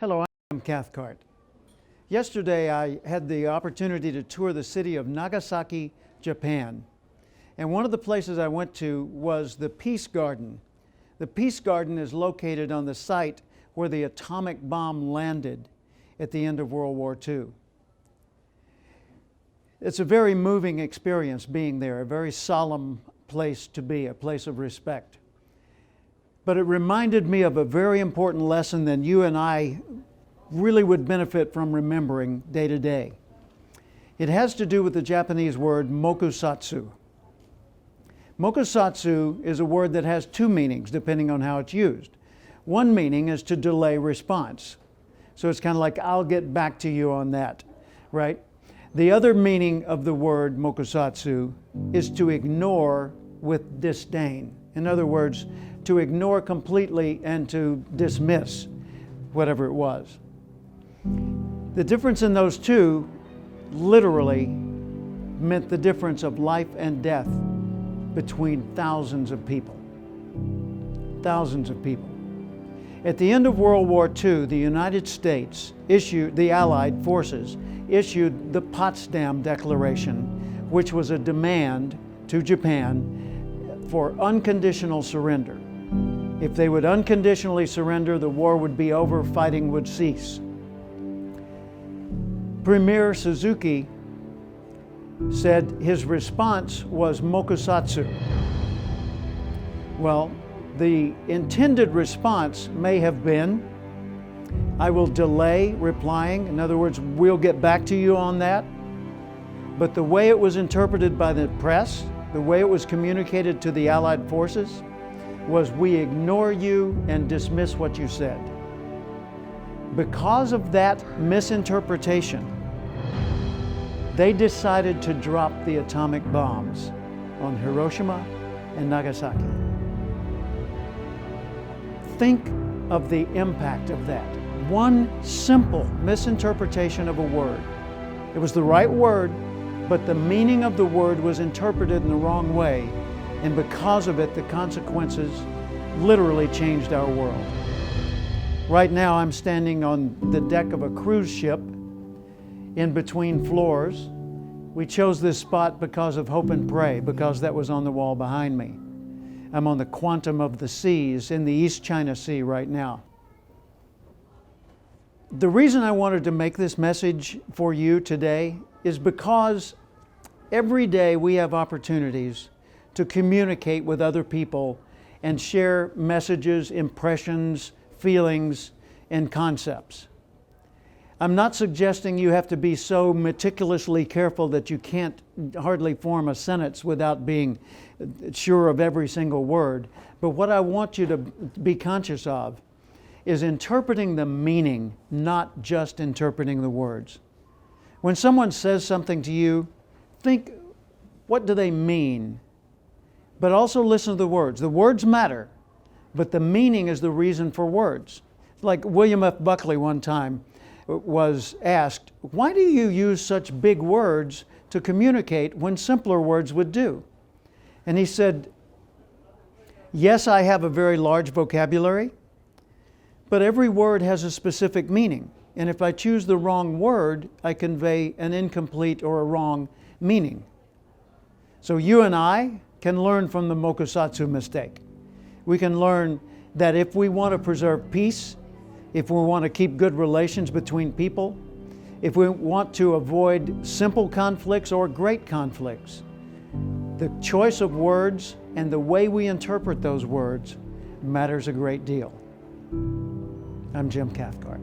Hello, I'm Cathcart. Yesterday I had the opportunity to tour the city of Nagasaki, Japan. And one of the places I went to was the Peace Garden. The Peace Garden is located on the site where the atomic bomb landed at the end of World War II. It's a very moving experience being there, a very solemn place to be, a place of respect. But it reminded me of a very important lesson that you and I really would benefit from remembering day to day. It has to do with the Japanese word Mokusatsu. Mokusatsu is a word that has two meanings depending on how it's used. One meaning is to delay response. So it's kind of like, I'll get back to you on that, right? The other meaning of the word Mokusatsu is to ignore with disdain. In other words, to ignore completely and to dismiss whatever it was. The difference in those two literally meant the difference of life and death between thousands of people. Thousands of people. At the end of World War II, the United States the Allied forces issued the Potsdam Declaration, which was a demand to Japan for unconditional surrender. If they would unconditionally surrender, the war would be over, fighting would cease. Premier Suzuki said his response was Mokusatsu. Well, the intended response may have been, I will delay replying. In other words, we'll get back to you on that. But the way it was interpreted by the press, the way it was communicated to the Allied forces, was we ignore you and dismiss what you said. Because of that misinterpretation, they decided to drop the atomic bombs on Hiroshima and Nagasaki. Think of the impact of that. One simple misinterpretation of a word. It was the right word, but the meaning of the word was interpreted in the wrong way. And because of it, the consequences literally changed our world. Right now, I'm standing on the deck of a cruise ship in between floors. We chose this spot because of hope and pray, because that was on the wall behind me. I'm on the quantum of the seas in the East China Sea right now. The reason I wanted to make this message for you today is because every day we have opportunities to communicate with other people and share messages, impressions, feelings, and concepts. I'm not suggesting you have to be so meticulously careful that you can't hardly form a sentence without being sure of every single word. But what I want you to be conscious of is interpreting the meaning, not just interpreting the words. When someone says something to you, think, what do they mean? But also listen to the words. The words matter, but the meaning is the reason for words. Like William F. Buckley one time was asked, why do you use such big words to communicate when simpler words would do? And he said, yes, I have a very large vocabulary, but every word has a specific meaning. And if I choose the wrong word, I convey an incomplete or a wrong meaning. So you and I can learn from the Mokusatsu mistake. We can learn that if we want to preserve peace, if we want to keep good relations between people, if we want to avoid simple conflicts or great conflicts, the choice of words and the way we interpret those words matters a great deal. I'm Jim Cathcart.